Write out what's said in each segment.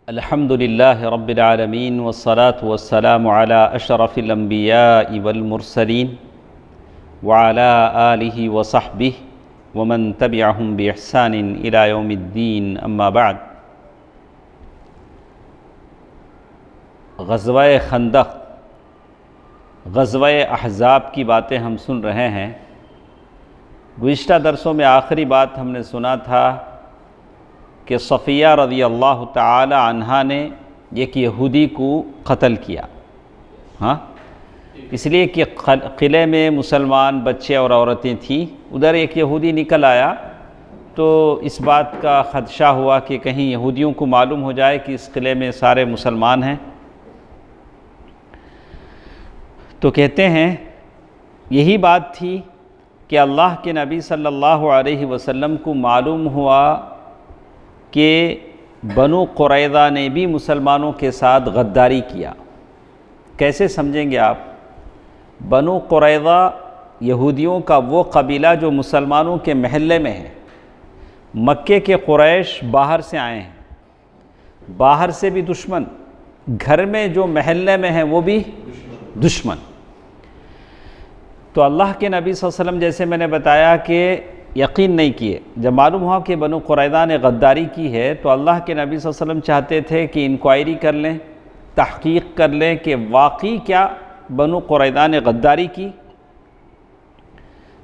الحمد للہ رب العالمین والصلاة والسلام علی اشرف الانبیاء والمرسلین وعلی آلہ وصحبہ ومن تبعہم بإحسان الی یوم الدین اما بعد۔ غزوہ خندق، غزوہ احزاب کی باتیں ہم سن رہے ہیں۔ گزشتہ درسوں میں آخری بات ہم نے سنا تھا کہ صفیہ رضی اللہ تعالی عنہا نے ایک یہودی کو قتل کیا، اس لیے کہ قلعے میں مسلمان بچے اور عورتیں تھیں، ادھر ایک یہودی نکل آیا تو اس بات کا خدشہ ہوا کہ کہیں یہودیوں کو معلوم ہو جائے کہ اس قلعے میں سارے مسلمان ہیں، تو کہتے ہیں یہی بات تھی کہ اللہ کے نبی صلی اللہ علیہ وسلم کو معلوم ہوا کہ بنو قریظہ نے بھی مسلمانوں کے ساتھ غداری کیا۔ کیسے سمجھیں گے آپ؟ بنو قریظہ یہودیوں کا وہ قبیلہ جو مسلمانوں کے محلے میں ہے۔ مکے کے قریش باہر سے آئے ہیں، باہر سے بھی دشمن، گھر میں جو محلے میں ہیں وہ بھی دشمن۔ تو اللہ کے نبی صلی اللہ علیہ وسلم، جیسے میں نے بتایا کہ یقین نہیں کیے۔ جب معلوم ہوا کہ بنو قریظہ نے غداری کی ہے تو اللہ کے نبی صلی اللہ علیہ وسلم چاہتے تھے کہ انکوائری کر لیں، تحقیق کر لیں کہ واقعی کیا بنو قریظہ نے غداری کی۔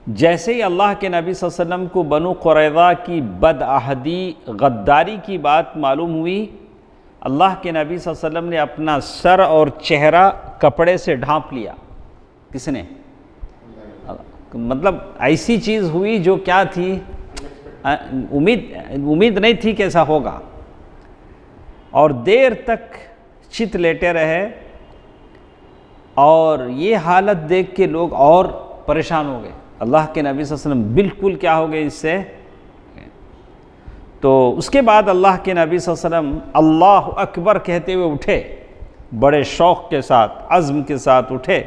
جیسے ہی اللہ کے نبی صلی اللہ علیہ وسلم کو بنو قریظہ کی بدعہدی غداری کی بات معلوم ہوئی، اللہ کے نبی صلی اللہ علیہ وسلم نے اپنا سر اور چہرہ کپڑے سے ڈھانپ لیا۔ کس نے؟ مطلب ایسی چیز ہوئی جو کیا تھی، امید نہیں تھی کہ ایسا ہوگا، اور دیر تک چت لیٹے رہے، اور یہ حالت دیکھ کے لوگ اور پریشان ہو گئے۔ اللہ کے نبی صلی اللہ علیہ وسلم بالکل کیا ہو گئے اس سے۔ تو اس کے بعد اللہ کے نبی صلی اللہ علیہ وسلم اللہ اکبر کہتے ہوئے اٹھے، بڑے شوق کے ساتھ، عزم کے ساتھ اٹھے۔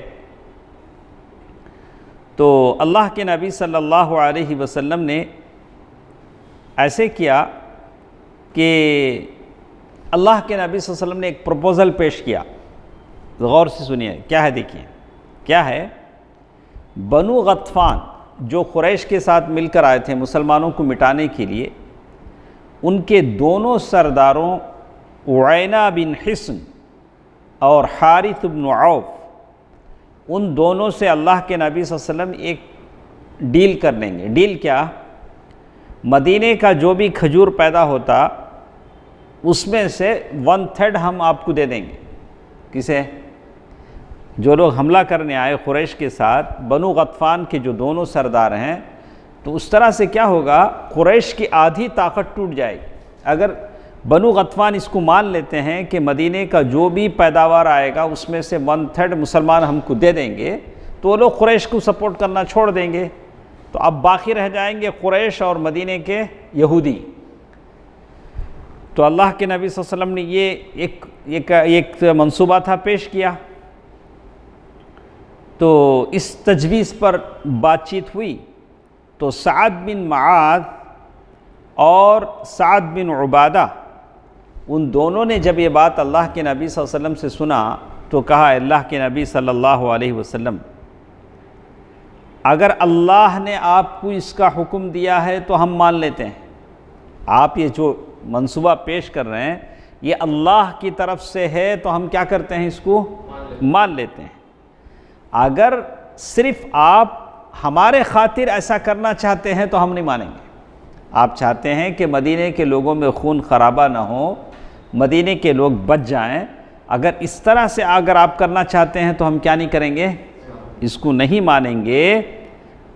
تو اللہ کے نبی صلی اللہ علیہ وسلم نے ایسے کیا کہ اللہ کے نبی صلی اللہ علیہ وسلم نے ایک پروپوزل پیش کیا۔ غور سے سنیے کیا ہے، دیکھیے کیا ہے۔ بنو غطفان جو قریش کے ساتھ مل کر آئے تھے مسلمانوں کو مٹانے کے لیے، ان کے دونوں سرداروں عینہ بن حصن اور حارث بن عوف، ان دونوں سے اللہ کے نبی صلی اللہ علیہ وسلم ایک ڈیل کر لیں گے۔ ڈیل کیا؟ مدینے کا جو بھی کھجور پیدا ہوتا اس میں سے 1/3 ہم آپ کو دے دیں گے۔ کسے؟ جو لوگ حملہ کرنے آئے قریش کے ساتھ، بنو غطفان کے جو دونوں سردار ہیں، تو اس طرح سے کیا ہوگا، قریش کی آدھی طاقت ٹوٹ جائے گی۔ اگر بنو غطفان اس کو مان لیتے ہیں کہ مدینے کا جو بھی پیداوار آئے گا اس میں سے 1/3 مسلمان ہم کو دے دیں گے، تو وہ لوگ قریش کو سپورٹ کرنا چھوڑ دیں گے، تو اب باقی رہ جائیں گے قریش اور مدینے کے یہودی۔ تو اللہ کے نبی صلی اللہ علیہ وسلم نے یہ ایک منصوبہ تھا پیش کیا۔ تو اس تجویز پر بات چیت ہوئی، تو سعد بن معاذ اور سعد بن عبادہ، ان دونوں نے جب یہ بات اللہ کے نبی صلی اللہ علیہ وسلم سے سنا تو کہا، اللہ کے نبی صلی اللہ علیہ وسلم، اگر اللہ نے آپ کو اس کا حکم دیا ہے تو ہم مان لیتے ہیں۔ آپ یہ جو منصوبہ پیش کر رہے ہیں یہ اللہ کی طرف سے ہے تو ہم کیا کرتے ہیں، اس کو مان لیتے ہیں۔ اگر صرف آپ ہمارے خاطر ایسا کرنا چاہتے ہیں تو ہم نہیں مانیں گے۔ آپ چاہتے ہیں کہ مدینے کے لوگوں میں خون خرابہ نہ ہو، مدینے کے لوگ بچ جائیں، اگر اس طرح سے اگر آپ کرنا چاہتے ہیں تو ہم کیا نہیں کریں گے، اس کو نہیں مانیں گے۔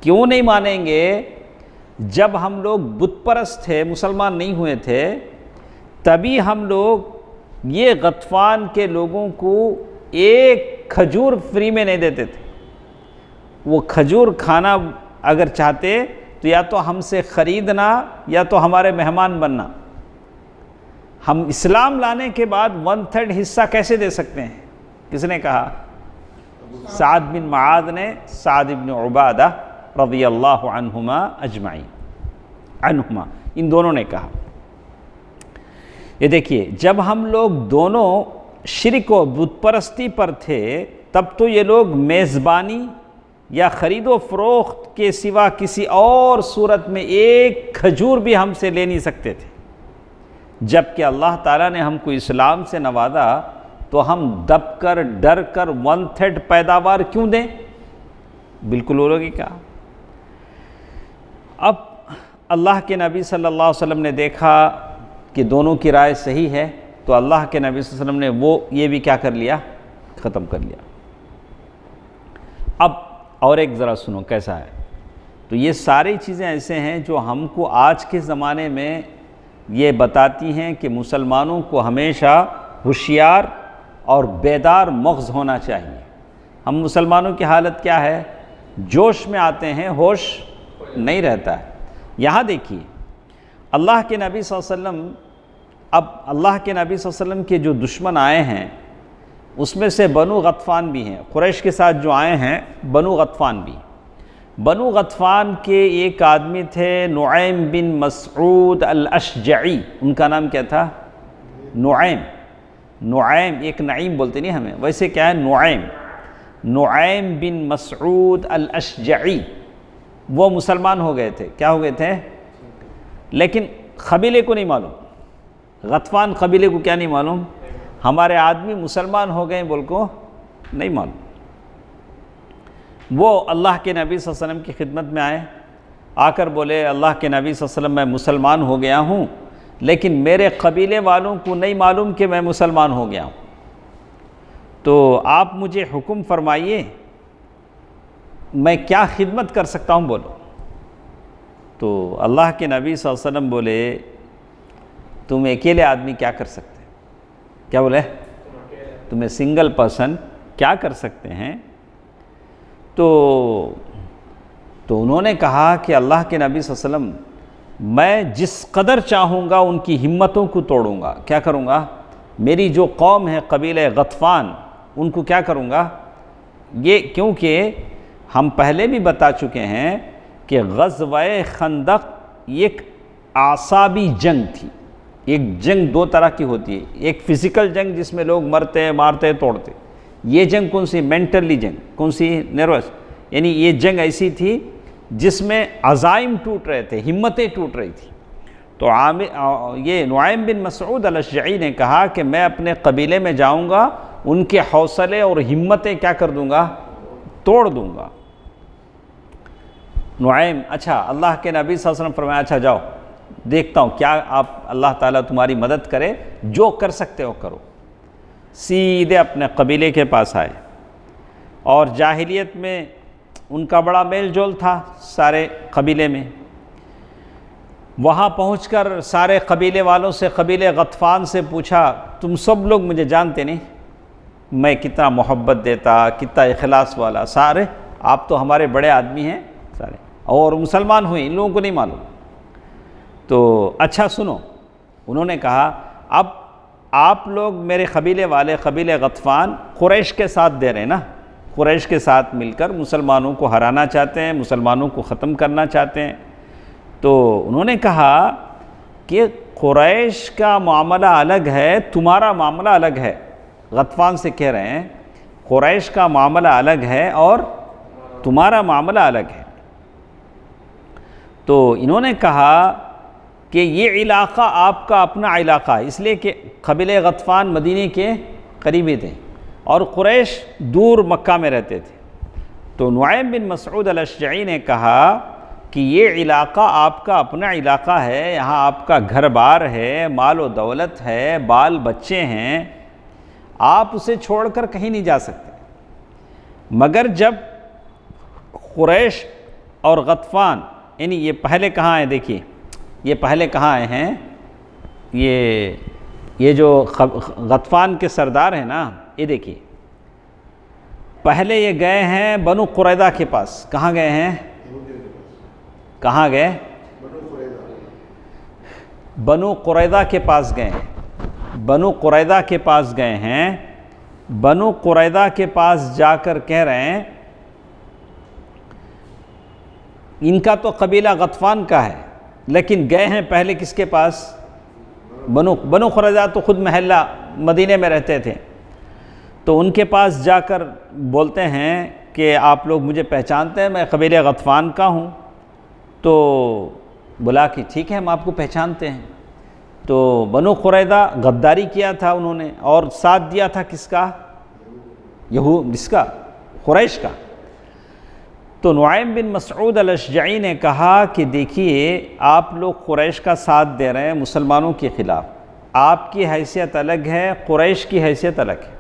کیوں نہیں مانیں گے؟ جب ہم لوگ بت پرست تھے، مسلمان نہیں ہوئے تھے، تبھی ہم لوگ یہ غطفان کے لوگوں کو ایک کھجور فری میں نہیں دیتے تھے۔ وہ کھجور کھانا اگر چاہتے تو یا تو ہم سے خریدنا یا تو ہمارے مہمان بننا۔ ہم اسلام لانے کے بعد 1/3 حصہ کیسے دے سکتے ہیں؟ کس نے کہا؟ سعد بن معاذ نے، سعد بن عبادہ رضی اللہ عنہما اجمعین، ان دونوں نے کہا۔ یہ دیکھیے جب ہم لوگ دونوں شرک و بت پرستی پر تھے تب تو یہ لوگ میزبانی یا خرید و فروخت کے سوا کسی اور صورت میں ایک کھجور بھی ہم سے لے نہیں سکتے تھے، جبکہ اللہ تعالیٰ نے ہم کو اسلام سے نوازا تو ہم دب کر ڈر کر 1/3 پیداوار کیوں دیں؟ بالکل وہ لوگ ہی کہا۔ اب اللہ کے نبی صلی اللہ علیہ وسلم نے دیکھا کہ دونوں کی رائے صحیح ہے، تو اللہ کے نبی صلی اللہ علیہ وسلم نے یہ بھی کیا کر لیا؟ ختم کر لیا۔ اب اور ایک ذرا سنو کیسا ہے۔ تو یہ ساری چیزیں ایسے ہیں جو ہم کو آج کے زمانے میں یہ بتاتی ہیں کہ مسلمانوں کو ہمیشہ ہوشیار اور بیدار مغز ہونا چاہیے۔ ہم مسلمانوں کی حالت کیا ہے؟ جوش میں آتے ہیں، ہوش نہیں رہتا ہے۔ یہاں دیکھیے اللہ کے نبی صلی اللہ علیہ وسلم، اب اللہ کے نبی صلی اللہ علیہ وسلم کے جو دشمن آئے ہیں اس میں سے بنو غطفان بھی ہیں، قریش کے ساتھ جو آئے ہیں بنو غطفان بھی۔ بنو غطفان کے ایک آدمی تھے نعیم بن مسعود الاشجعی، ان کا نام کیا تھا؟ نعیم، ایک نعیم بولتے نہیں ہمیں، ویسے کیا ہے؟ نعیم بن مسعود الاشجعی، وہ مسلمان ہو گئے تھے۔ کیا ہو گئے تھے؟ لیکن قبیلے کو نہیں معلوم، غطفان قبیلے کو کیا نہیں معلوم؟ ہمارے آدمی مسلمان ہو گئے بول کو نہیں معلوم۔ وہ اللہ کے نبی صلی اللہ علیہ وسلم کی خدمت میں آئے، آ کر بولے اللہ کے نبی صلی اللہ علیہ وسلم میں مسلمان ہو گیا ہوں، لیکن میرے قبیلے والوں کو نہیں معلوم کہ میں مسلمان ہو گیا ہوں، تو آپ مجھے حکم فرمائیے میں کیا خدمت کر سکتا ہوں بولو۔ تو اللہ کے نبی صلی اللہ علیہ وسلم بولے تم اکیلے آدمی کیا کر سکتے ہیں؟ کیا بولے؟ تمہیں سنگل پرسن کیا کر سکتے ہیں؟ تو انہوں نے کہا کہ اللہ کے نبی صلی اللہ علیہ وسلم میں جس قدر چاہوں گا ان کی ہمتوں کو توڑوں گا۔ کیا کروں گا؟ میری جو قوم ہے قبیلہ غطفان، ان کو کیا کروں گا؟ یہ کیونکہ ہم پہلے بھی بتا چکے ہیں کہ غزوہ خندق ایک اعصابی جنگ تھی۔ ایک جنگ دو طرح کی ہوتی ہے، ایک فزیکل جنگ جس میں لوگ مرتے مارتے توڑتے، یہ جنگ کون سی؟ مینٹلی جنگ، کون سی؟ نروس، یعنی یہ جنگ ایسی تھی جس میں عزائم ٹوٹ رہے تھے، ہمتیں ٹوٹ رہی تھی۔ تو یہ نعیم بن مسعود الاشجعی نے کہا کہ میں اپنے قبیلے میں جاؤں گا، ان کے حوصلے اور ہمتیں کیا کر دوں گا؟ توڑ دوں گا۔ نعیم، اچھا اللہ کے نبی صلی اللہ علیہ وسلم فرمایا اچھا جاؤ دیکھتا ہوں کیا آپ اللہ تعالیٰ تمہاری مدد کرے، جو کر سکتے ہو کرو۔ سیدھے اپنے قبیلے کے پاس آئے، اور جاہلیت میں ان کا بڑا میل جول تھا سارے قبیلے میں۔ وہاں پہنچ کر سارے قبیلے والوں سے، قبیلے غطفان سے پوچھا تم سب لوگ مجھے جانتے نہیں، میں کتنا محبت دیتا، کتنا اخلاص والا، سارے آپ تو ہمارے بڑے آدمی ہیں سارے، اور مسلمان ہوئے، ان لوگوں کو نہیں معلوم۔ تو اچھا سنو، انہوں نے کہا اب آپ لوگ میرے قبیلے والے، قبیلے غطفان قریش کے ساتھ دے رہے ہیں نا، قریش کے ساتھ مل کر مسلمانوں کو ہرانا چاہتے ہیں، مسلمانوں کو ختم کرنا چاہتے ہیں۔ تو انہوں نے کہا کہ قریش کا معاملہ الگ ہے، تمہارا معاملہ الگ ہے۔ غطفان سے کہہ رہے ہیں قریش کا معاملہ الگ ہے اور تمہارا معاملہ الگ ہے۔ تو انہوں نے کہا کہ یہ علاقہ آپ کا اپنا علاقہ ہے، اس لیے کہ قبیلہ غطفان مدینے کے قریبی تھے اور قریش دور مکہ میں رہتے تھے۔ تو نعیم بن مسعود الاشجعی نے کہا کہ یہ علاقہ آپ کا اپنا علاقہ ہے، یہاں آپ کا گھر بار ہے، مال و دولت ہے، بال بچے ہیں، آپ اسے چھوڑ کر کہیں نہیں جا سکتے۔ مگر جب قریش اور غطفان، یعنی یہ پہلے کہاں ہیں؟ دیکھیے یہ پہلے کہاں آئے ہیں؟ یہ جو غطفان کے سردار ہیں نا، یہ دیکھیے پہلے یہ گئے ہیں بنو قریظہ کے پاس۔ کہاں گئے ہیں؟ کہاں گئے؟ بنو قریظہ کے پاس گئے ہیں، بنو قریظہ کے پاس گئے ہیں۔ بنو قریظہ کے پاس جا کر کہہ رہے ہیں ان کا تو قبیلہ غطفان کا ہے، لیکن گئے ہیں پہلے کس کے پاس؟ بنو قریظہ تو خود محلہ مدینے میں رہتے تھے، تو ان کے پاس جا کر بولتے ہیں کہ آپ لوگ مجھے پہچانتے ہیں، میں قبیلہ غطفان کا ہوں. تو بولا کہ ٹھیک ہے ہم آپ کو پہچانتے ہیں. تو بنو قریظہ غداری کیا تھا انہوں نے، اور ساتھ دیا تھا کس کا؟ اس کا قریش کا. تو نعیم بن مسعود الاشجعی نے کہا کہ دیکھیے آپ لوگ قریش کا ساتھ دے رہے ہیں مسلمانوں کے خلاف، آپ کی حیثیت الگ ہے، قریش کی حیثیت الگ ہے.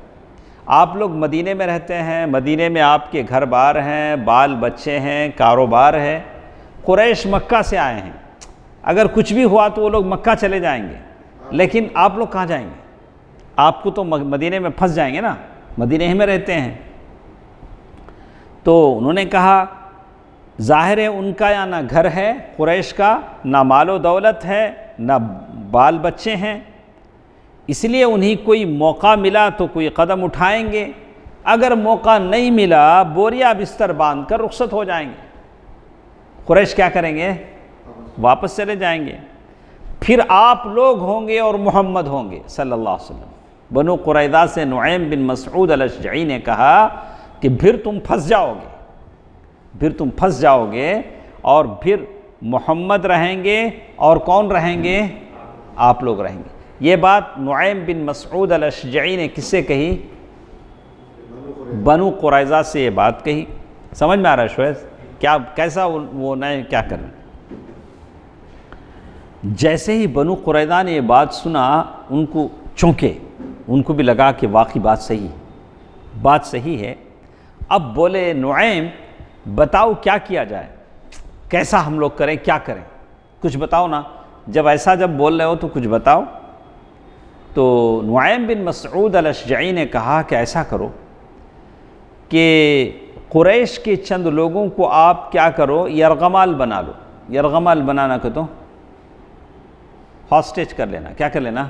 آپ لوگ مدینے میں رہتے ہیں، مدینے میں آپ کے گھر بار ہیں، بال بچے ہیں، کاروبار ہے. قریش مکہ سے آئے ہیں، اگر کچھ بھی ہوا تو وہ لوگ مکہ چلے جائیں گے، لیکن آپ لوگ کہاں جائیں گے؟ آپ کو تو مدینے میں پھنس جائیں گے نا، مدینے ہی میں رہتے ہیں. تو انہوں نے کہا ظاہر ہے ان کا یہاں نہ گھر ہے قریش کا، نہ مال و دولت ہے، نہ بال بچے ہیں، اس لیے انہیں کوئی موقع ملا تو کوئی قدم اٹھائیں گے، اگر موقع نہیں ملا بوریا بستر باندھ کر رخصت ہو جائیں گے. قریش کیا کریں گے؟ واپس چلے جائیں گے. پھر آپ لوگ ہوں گے اور محمد ہوں گے صلی اللہ علیہ وسلم. بنو قریظہ سے نعیم بن مسعود الاشجعی نے کہا کہ پھر تم پھنس جاؤ گے، اور پھر محمد رہیں گے اور کون رہیں گے؟ آپ لوگ رہیں گے. یہ بات نعیم بن مسعود الاشجعی نے کس سے کہی؟ بنو قریظہ سے یہ بات کہی. سمجھ میں آ رہا ہے شویز کیسا وہ نئے کیا کر رہے ہیں؟ جیسے ہی بنو قریظہ نے یہ بات سنا ان کو چونکے، ان کو بھی لگا کہ واقعی بات صحیح ہے. اب بولے نعیم بتاؤ کیا کیا جائے، کیسا ہم لوگ کریں، کیا کریں، کچھ بتاؤ نا، جب بول رہے ہو تو کچھ بتاؤ. تو نعیم بن مسعود الاشجعی نے کہا کہ ایسا کرو کہ قریش کے چند لوگوں کو آپ کیا کرو، یرغمال بنا لو. یرغمال بنانا کہ تو ہاسٹیج کر لینا، کیا کر لینا،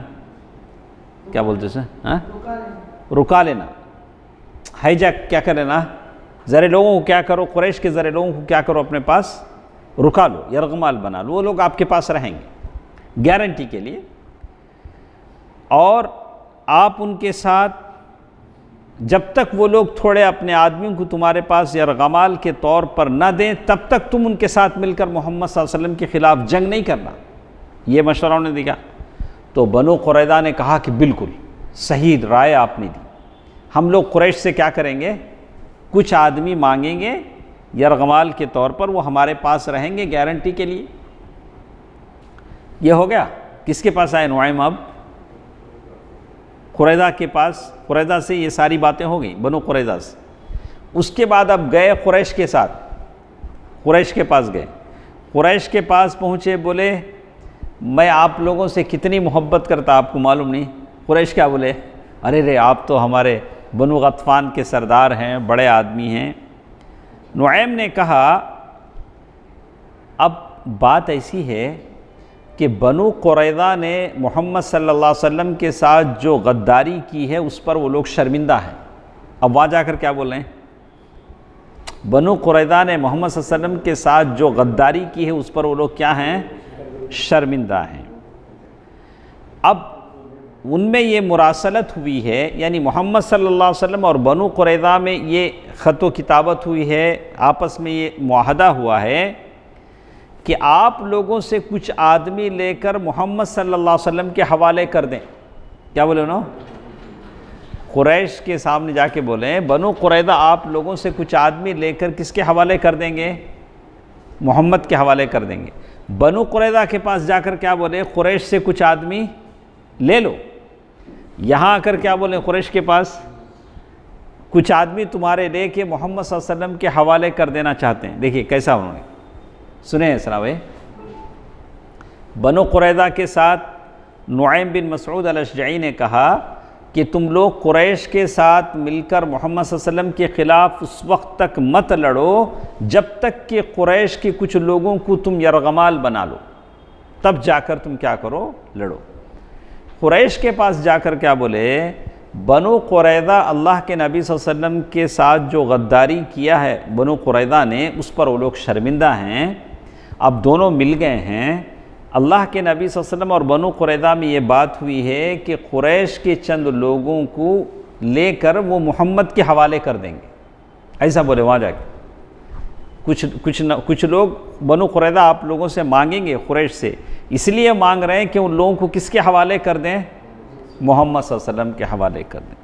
کیا بولتے اسے، رکا لینا، ہائی جیک کیا کر لینا، زرے لوگوں کو کیا کرو، قریش کے زرے لوگوں کو کیا کرو اپنے پاس رکا لو، یرغمال بنا لو، وہ لوگ آپ کے پاس رہیں گے گارنٹی کے لیے. اور آپ ان کے ساتھ جب تک وہ لوگ تھوڑے اپنے آدمیوں کو تمہارے پاس یرغمال کے طور پر نہ دیں تب تک تم ان کے ساتھ مل کر محمد صلی اللہ علیہ وسلم کے خلاف جنگ نہیں کرنا. یہ مشورہ انہوں نے دیا. تو بنو قریظہ نے کہا کہ بالکل صحیح رائے آپ نے دی، ہم لوگ قریش سے کیا کریں گے، کچھ آدمی مانگیں گے یرغمال کے طور پر، وہ ہمارے پاس رہیں گے گارنٹی کے لیے. یہ ہو گیا. کس کے پاس آئے نعیم؟ اب قریظہ کے پاس. قریظہ سے یہ ساری باتیں ہو گئیں، بنو قریظہ سے. اس کے بعد اب گئے قریش کے ساتھ، قریش کے پاس گئے. قریش کے پاس پہنچے، بولے میں آپ لوگوں سے کتنی محبت کرتا آپ کو معلوم نہیں. قریش کیا بولے، ارے آپ تو ہمارے بنو غطفان کے سردار ہیں، بڑے آدمی ہیں. نعیم نے کہا اب بات ایسی ہے کہ بنو قریظہ نے محمد صلی اللہ علیہ وسلم کے ساتھ جو غداری کی ہے اس پر وہ لوگ شرمندہ ہیں. اب وہاں جا کر کیا بول رہے ہیں؟ بنو قریظہ نے محمد صلی اللہ علیہ وسلم کے ساتھ جو غداری کی ہے اس پر وہ لوگ کیا ہیں؟ شرمندہ ہیں. اب ان میں یہ مراسلت ہوئی ہے، یعنی محمد صلی اللہ علیہ وسلم اور بنو قریظہ میں یہ خط و کتابت ہوئی ہے، آپس میں یہ معاہدہ ہوا ہے کہ آپ لوگوں سے کچھ آدمی لے کر محمد صلی اللہ علیہ وسلم کے حوالے کر دیں. کیا بولے انہوں؟ قریش کے سامنے جا کے بولیں بنو قریظہ آپ لوگوں سے کچھ آدمی لے کر کس کے حوالے کر دیں گے؟ محمد کے حوالے کر دیں گے. بنو قریظہ کے پاس جا کر کیا بولے؟ قریش سے کچھ آدمی لے لو. یہاں آ کر کیا بولے؟ قریش کے پاس کچھ آدمی تمہارے لے کے محمد صلی اللہ علیہ وسلم کے حوالے کر دینا چاہتے ہیں. دیکھیے کیسا انہوں نے سنیں سناوے. بنو قریظہ کے ساتھ نعیم بن مسعود الاشجعی نے کہا کہ تم لوگ قریش کے ساتھ مل کر محمد صلی اللہ علیہ وسلم کے خلاف اس وقت تک مت لڑو جب تک کہ قریش کے کچھ لوگوں کو تم یرغمال بنا لو، تب جا کر تم کیا کرو؟ لڑو. قریش کے پاس جا کر کیا بولے؟ بنو قریظہ اللہ کے نبی صلی اللہ علیہ وسلم کے ساتھ جو غداری کیا ہے بنو قریظہ نے، اس پر وہ لوگ شرمندہ ہیں. اب دونوں مل گئے ہیں، اللہ کے نبی صلی اللہ علیہ وسلم اور بنو قریظہ میں یہ بات ہوئی ہے کہ قریش کے چند لوگوں کو لے کر وہ محمد کے حوالے کر دیں گے، ایسا بولے وہاں جا کے۔ کچھ لوگ بنو قریظہ آپ لوگوں سے مانگیں گے، قریش سے، اس لیے مانگ رہے ہیں کہ ان لوگوں کو کس کے حوالے کر دیں؟ محمد صلی اللہ علیہ وسلم کے حوالے کر دیں۔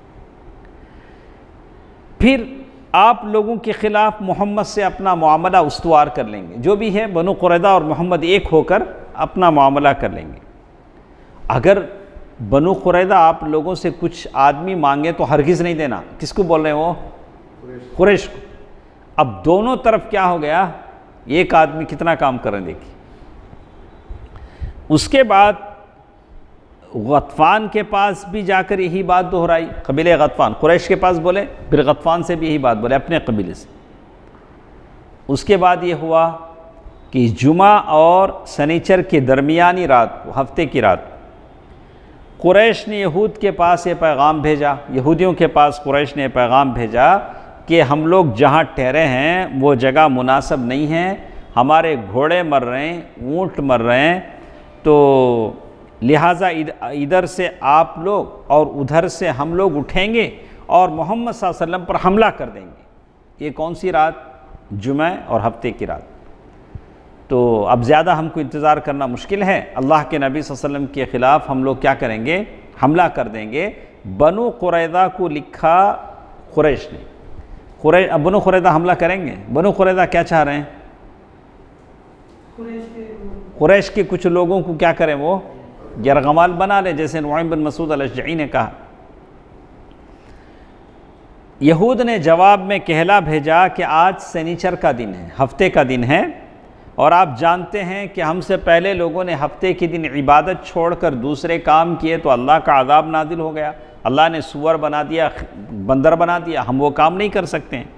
پھر آپ لوگوں کے خلاف محمد سے اپنا معاملہ استوار کر لیں گے، جو بھی ہے بنو قریظہ اور محمد ایک ہو کر اپنا معاملہ کر لیں گے۔ اگر بنو قریظہ آپ لوگوں سے کچھ آدمی مانگے تو ہرگز نہیں دینا، کس کو بول رہے ہیں وہ؟ قریش کو۔ اب دونوں طرف کیا ہو گیا؟ ایک آدمی کتنا کام کر رہے ہیں دیکھیے۔ اس کے بعد غطفان کے پاس بھی جا کر یہی بات دہرائی، قبیلہ غطفان، قریش کے پاس بولے، پھر غطفان سے بھی یہی بات بولے، اپنے قبیلے سے۔ اس کے بعد یہ ہوا کہ جمعہ اور سنیچر کے درمیانی رات، ہفتے کی رات، قریش نے یہود کے پاس یہ پیغام بھیجا، یہودیوں کے پاس قریش نے یہ پیغام بھیجا کہ ہم لوگ جہاں ٹھہرے ہیں وہ جگہ مناسب نہیں ہے، ہمارے گھوڑے مر رہے ہیں، اونٹ مر رہے ہیں، تو لہٰذا ادھر سے آپ لوگ اور ادھر سے ہم لوگ اٹھیں گے اور محمد صلی اللہ علیہ وسلم پر حملہ کر دیں گے۔ یہ کون سی رات؟ جمعہ اور ہفتے کی رات۔ تو اب زیادہ ہم کو انتظار کرنا مشکل ہے، اللہ کے نبی صلی اللہ علیہ وسلم کے خلاف ہم لوگ کیا کریں گے؟ حملہ کر دیں گے۔ بنو قریظہ کو لکھا قریش نے، بنو قریظہ حملہ کریں گے۔ بنو قریظہ کیا چاہ رہے ہیں؟ قریش کے کچھ لوگوں کو کیا کریں؟ وہ یرغمال بنا لیں، جیسے نعیم بن مسعود الاشجعی نے کہا۔ یہود نے جواب میں کہلا بھیجا کہ آج سنیچر کا دن ہے، ہفتے کا دن ہے، اور آپ جانتے ہیں کہ ہم سے پہلے لوگوں نے ہفتے کے دن عبادت چھوڑ کر دوسرے کام کیے تو اللہ کا عذاب نازل ہو گیا، اللہ نے سور بنا دیا، بندر بنا دیا، ہم وہ کام نہیں کر سکتے ہیں،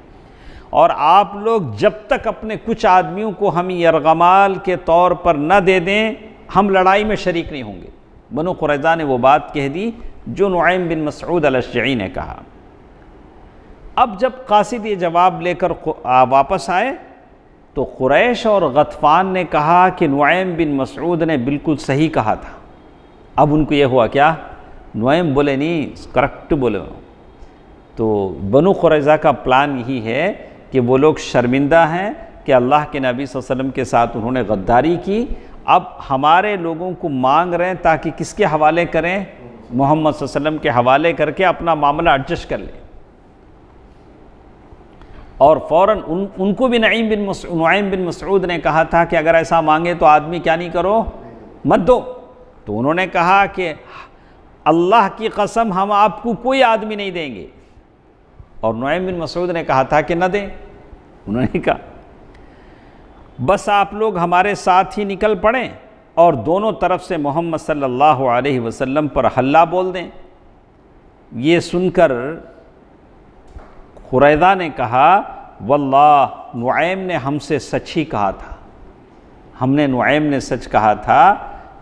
اور آپ لوگ جب تک اپنے کچھ آدمیوں کو ہم یرغمال کے طور پر نہ دے دیں ہم لڑائی میں شریک نہیں ہوں گے۔ بنو قریظہ نے وہ بات کہہ دی جو نعیم بن مسعود الاشجعی نے کہا۔ اب جب قاصد یہ جواب لے کر واپس آئے تو قریش اور غطفان نے کہا کہ نعیم بن مسعود نے بالکل صحیح کہا تھا۔ اب ان کو یہ ہوا کیا؟ نعیم بولے نہیں، کریکٹ بولے۔ تو بنو قریظہ کا پلان یہی ہے کہ وہ لوگ شرمندہ ہیں کہ اللہ کے نبی صلی اللہ علیہ وسلم کے ساتھ انہوں نے غداری کی، اب ہمارے لوگوں کو مانگ رہے ہیں تاکہ کس کے حوالے کریں؟ محمد صلی اللہ علیہ وسلم کے حوالے کر کے اپنا معاملہ ایڈجسٹ کر لیں۔ اور فوراً ان کو بھی نعیم بن مسعود نے کہا تھا کہ اگر ایسا مانگے تو آدمی کیا نہیں کرو؟ مت دو۔ تو انہوں نے کہا کہ اللہ کی قسم ہم آپ کو کوئی آدمی نہیں دیں گے، اور نعیم بن مسعود نے کہا تھا کہ نہ دیں۔ انہوں نے کہا بس آپ لوگ ہمارے ساتھ ہی نکل پڑیں اور دونوں طرف سے محمد صلی اللہ علیہ وسلم پر حلہ بول دیں۔ یہ سن کر قریظہ نے کہا واللہ نعیم نے ہم سے سچ ہی کہا تھا، ہم نے نعیم نے سچ کہا تھا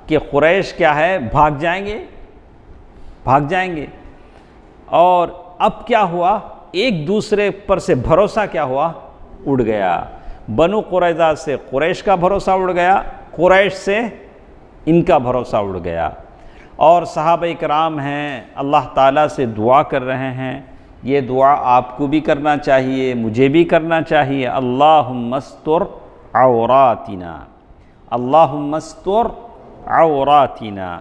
کہ قریش کیا ہے؟ بھاگ جائیں گے۔ اور اب کیا ہوا؟ ایک دوسرے پر سے بھروسہ کیا ہوا؟ اڑ گیا۔ بنو قریظہ سے قریش کا بھروسہ اڑ گیا، قریش سے ان کا بھروسہ اڑ گیا۔ اور صحابہ کرام ہیں اللہ تعالیٰ سے دعا کر رہے ہیں، یہ دعا آپ کو بھی کرنا چاہیے، مجھے بھی کرنا چاہیے۔ اللہم استر عوراتنا، اللہم استر عوراتنا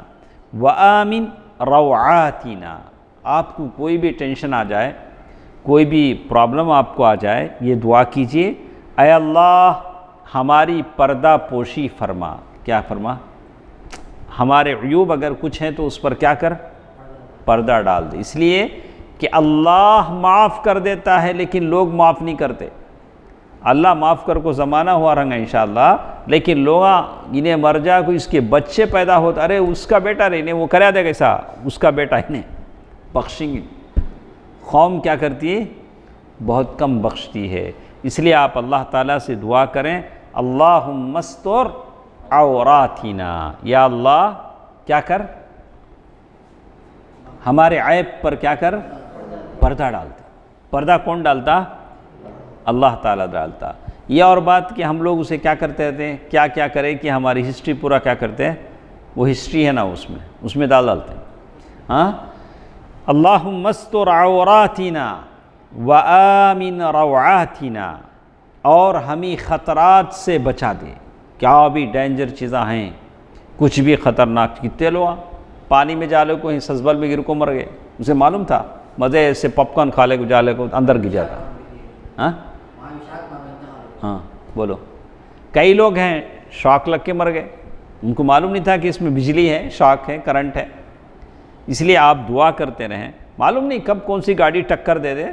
وآمن روعاتنا۔ آپ کو کوئی بھی ٹینشن آ جائے، کوئی بھی پرابلم آپ کو آ جائے، یہ دعا کیجئے، اے اللہ ہماری پردہ پوشی فرما۔ کیا فرما؟ ہمارے عیوب اگر کچھ ہیں تو اس پر کیا کر؟ پردہ ڈال دے۔ اس لیے کہ اللہ معاف کر دیتا ہے لیکن لوگ معاف نہیں کرتے۔ اللہ معاف کر کو زمانہ ہوا رہنگا انشاءاللہ، لیکن لوگ انہیں مر جا کوئی اس کے بچے پیدا ہوتا، ارے اس کا بیٹا رہنے وہ کرا دے گا، اس کا بیٹا انہیں بخشیں گے۔ قوم کیا کرتی ہے؟ بہت کم بخشتی ہے۔ اس لیے آپ اللہ تعالیٰ سے دعا کریں، اللہم استر عوراتنا، یا اللہ کیا کر؟ ہمارے عیب پر کیا کر؟ پردہ ڈالتا۔ پردہ کون ڈالتا؟ اللہ تعالیٰ ڈالتا۔ یہ اور بات کہ ہم لوگ اسے کیا کرتے رہتے ہیں، کیا کیا کریں کہ ہماری ہسٹری پورا کیا کرتے ہیں، وہ ہسٹری ہے نا اس میں ڈالتے ہیں. ہاں، اللہم استر عوراتنا وآمن روعاتنا، اور ہمیں خطرات سے بچا دے. کیا بھی ڈینجر چیزاں ہیں، کچھ بھی خطرناک. کتنے لوگ پانی میں جا لے کو سزبل میں گر کو مر گئے، اسے معلوم تھا مزے سے پاپ کارن کھا لے کو جا لے کو اندر گر جاتا. ہاں ہاں بولو. کئی لوگ ہیں شاک لگ کے مر گئے، ان کو معلوم نہیں تھا کہ اس میں بجلی ہے، شاک ہے، کرنٹ ہے. اس لیے آپ دعا کرتے رہیں، معلوم نہیں کب کون سی گاڑی ٹکر دے دے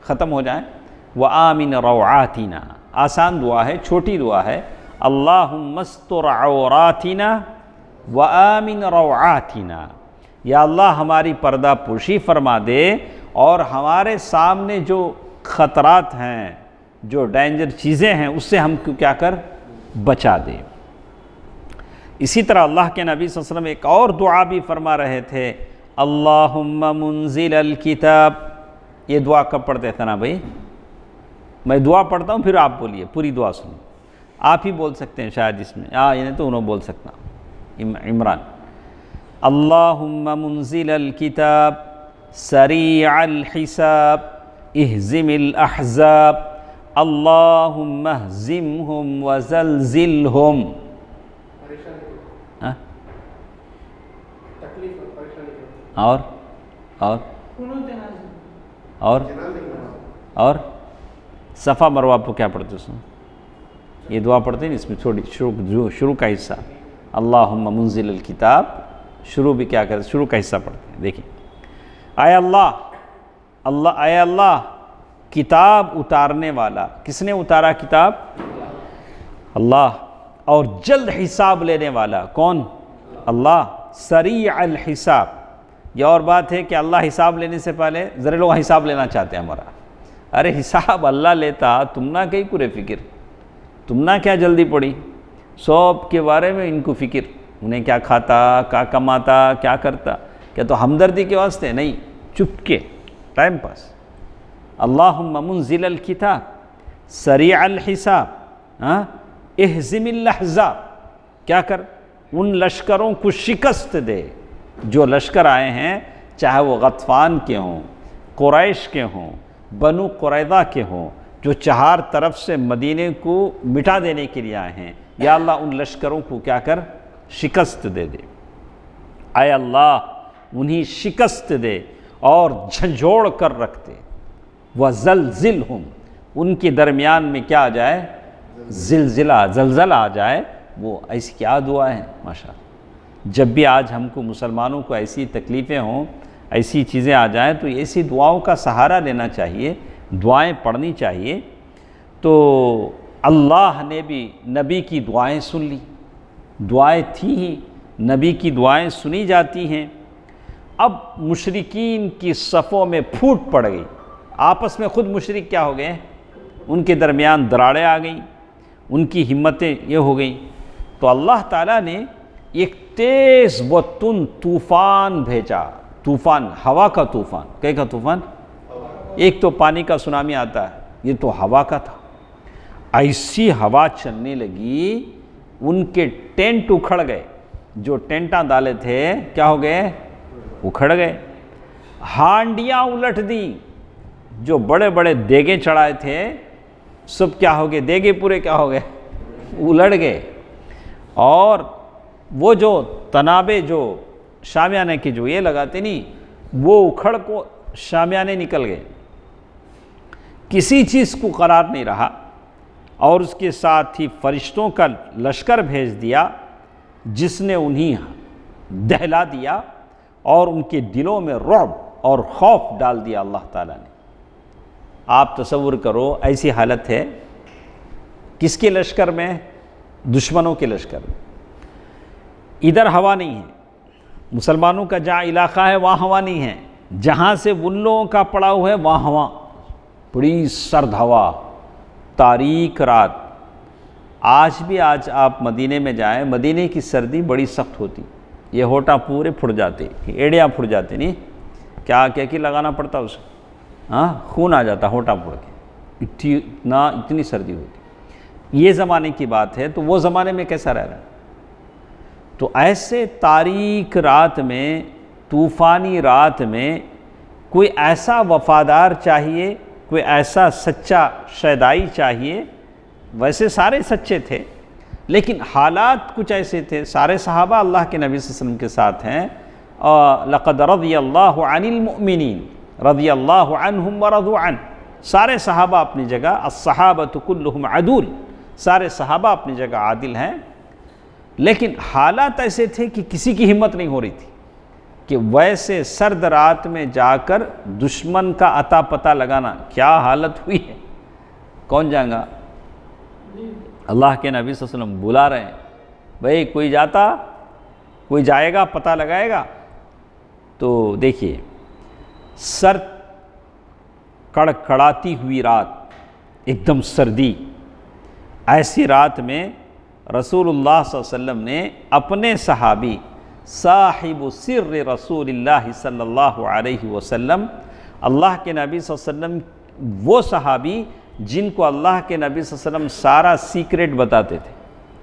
ختم ہو جائیں. وآمن روعاتنا، آسان دعا ہے، چھوٹی دعا ہے. اللہم استر عوراتنا وآمن روعاتنا، یا اللہ ہماری پردہ پوشی فرما دے اور ہمارے سامنے جو خطرات ہیں، جو ڈینجر چیزیں ہیں، اس سے ہم کو کیا کر بچا دے. اسی طرح اللہ کے نبی صلی اللہ علیہ وسلم ایک اور دعا بھی فرما رہے تھے، اللہم منزل الکتاب. یہ دعا کب پڑھتے تھے نا بھائی؟ میں دعا پڑھتا ہوں پھر آپ بولیے، پوری دعا سنو. آپ ہی بول سکتے ہیں شاید اس میں، یہ تو انہوں بول سکتا. عمران، اللہم منزل الکتاب سریع الحساب اہزم الاحزاب اللہم اہزمہم وزلزلہم. اور صفا مروہ پہ کیا پڑھتے اس میں؟ یہ دعا پڑھتے ہیں اس میں تھوڑی شروع کا حصہ، اللہم منزل الکتاب، شروع بھی کیا کرتے، شروع کا حصہ پڑھتے ہیں. دیکھیں، اے اللہ کتاب اتارنے والا. کس نے اتارا کتاب؟ اللہ. اور جلد حساب لینے والا کون؟ اللہ. سریع الحساب، یہ اور بات ہے کہ اللہ حساب لینے سے پہلے ذرا لوگ حساب لینا چاہتے ہیں ہمارا. ارے حساب اللہ لیتا، تم نہ کہیں پورے فکر، تم نہ کیا جلدی پڑی، سب کے بارے میں ان کو فکر، انہیں کیا کھاتا، کیا کماتا، کیا کرتا. کیا تو ہمدردی کے واسطے نہیں، چپ کے ٹائم پاس. اللہم منزل الکتاب سریع الحساب اہزم الاحزاب، کیا کر ان لشکروں کو شکست دے جو لشکر آئے ہیں، چاہے وہ غطفان کے ہوں، قریش کے ہوں، بنو قریظہ کے ہوں، جو چہار طرف سے مدینے کو مٹا دینے کے لیے آئے ہیں. یا اللہ ان لشکروں کو کیا کر شکست دے دے. اے اللہ انہیں شکست دے اور جھنجھوڑ کر رکھ دے. وَزَلْزِلْهُمْ، ان کے درمیان میں کیا آ جائے؟ زلزلہ آ جائے. وہ ایسی کیا دعا ہے ماشاءاللہ. جب بھی آج ہم کو مسلمانوں کو ایسی تکلیفیں ہوں، ایسی چیزیں آ جائیں، تو ایسی دعاؤں کا سہارا لینا چاہیے، دعائیں پڑھنی چاہیے. تو اللہ نے بھی نبی کی دعائیں سن لی، دعائیں تھیں ہی، نبی کی دعائیں سنی جاتی ہیں. اب مشرکین کی صفوں میں پھوٹ پڑ گئی، آپس میں خود مشرک کیا ہو گئے، ان کے درمیان دراڑیں آ گئیں، ان کی ہمتیں یہ ہو گئیں. تو اللہ تعالیٰ نے ایک تیز و تند طوفان بھیجا. طوفان، ہوا کا طوفان. کیا کا طوفان؟ ایک تو پانی کا سونامی آتا ہے، یہ تو ہوا کا تھا. ایسی ہوا چلنے لگی، ان کے ٹینٹ اکھڑ گئے. جو ٹینٹاں ڈالے تھے کیا ہو گئے؟ اکھڑ گئے. ہانڈیاں الٹ دیں، جو بڑے بڑے دیگے چڑھائے تھے سب کیا ہو گئے؟ دیگے پورے کیا ہو گئے؟ الٹ گئے. اور وہ جو تنابے جو شامیانے کی جو یہ لگاتے نہیں، وہ اکھڑ کو شامیانے نکل گئے. کسی چیز کو قرار نہیں رہا. اور اس کے ساتھ ہی فرشتوں کا لشکر بھیج دیا جس نے انہیں دہلا دیا اور ان کے دلوں میں رعب اور خوف ڈال دیا اللہ تعالیٰ نے. آپ تصور کرو ایسی حالت ہے کس کے لشکر میں؟ دشمنوں کے لشکر میں. ادھر ہوا نہیں ہے، مسلمانوں کا جہاں علاقہ ہے وہاں ہوا نہیں ہے، جہاں سے ان لوگوں کا پڑاؤ ہے وہاں ہوا، بڑی سرد ہوا، تاریک رات. آج آپ مدینے میں جائیں، مدینے کی سردی بڑی سخت ہوتی. یہ ہوٹا پورے پھٹ جاتے، ایڑیاں پھٹ جاتے، نہیں کیا لگانا پڑتا اسے، خون آ جاتا ہوٹا پھٹ کے، اتنی سردی ہوتی. یہ زمانے کی بات ہے، تو وہ زمانے میں کیسا رہ رہا ہے؟ تو ایسے تاریک رات میں، طوفانی رات میں کوئی ایسا وفادار چاہیے، کوئی ایسا سچا شیدائی چاہیے. ویسے سارے سچے تھے لیکن حالات کچھ ایسے تھے. سارے صحابہ اللہ کے نبی صلی اللہ علیہ وسلم کے ساتھ ہیں. لقد رضی اللہ عن المؤمنین رضی اللہ عنہم ورضوا عنہ. سارے صحابہ اپنی جگہ، الصحابۃ کلہم عدول، سارے صحابہ اپنی جگہ عادل ہیں. لیکن حالات ایسے تھے کہ کسی کی ہمت نہیں ہو رہی تھی کہ ویسے سرد رات میں جا کر دشمن کا اتا پتہ لگانا. کیا حالت ہوئی ہے، کون جائے گا؟ اللہ کے نبی صلی اللہ علیہ وسلم بلا رہے ہیں، بھئی کوئی جاتا، کوئی جائے گا، پتہ لگائے گا. تو دیکھیے، سرد کڑکڑاتی ہوئی رات، ایک دم سردی، ایسی رات میں رسول اللہ صلی اللہ علیہ وسلم نے اپنے صحابی صاحب سر رسول اللہ صلی اللہ علیہ وسلم، اللہ کے نبی صلی اللہ علیہ وسلم، وہ صحابی جن کو اللہ کے نبی صلی اللہ علیہ وسلم سارا سیکریٹ بتاتے تھے.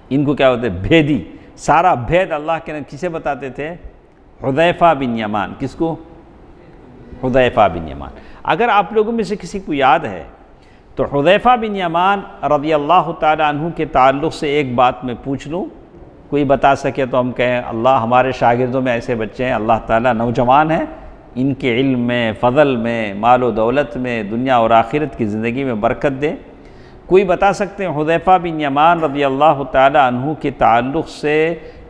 ان کو کیا ہوتے؟ بھیدی. سارا بھید اللہ کے نبی کسے بتاتے تھے؟ حذیفہ بن یمان. کس کو؟ حذیفہ بن یمان. اگر آپ لوگوں میں سے کسی کو یاد ہے تو حذیفہ بن یمان رضی اللہ تعالی عنہ کے تعلق سے ایک بات میں پوچھ لوں، کوئی بتا سکے تو ہم کہیں اللہ ہمارے شاگردوں میں ایسے بچے ہیں، اللہ تعالیٰ نوجوان ہیں، ان کے علم میں، فضل میں، مال و دولت میں، دنیا اور آخرت کی زندگی میں برکت دے. کوئی بتا سکتے ہیں حذیفہ بن یمان رضی اللہ تعالی عنہ کے تعلق سے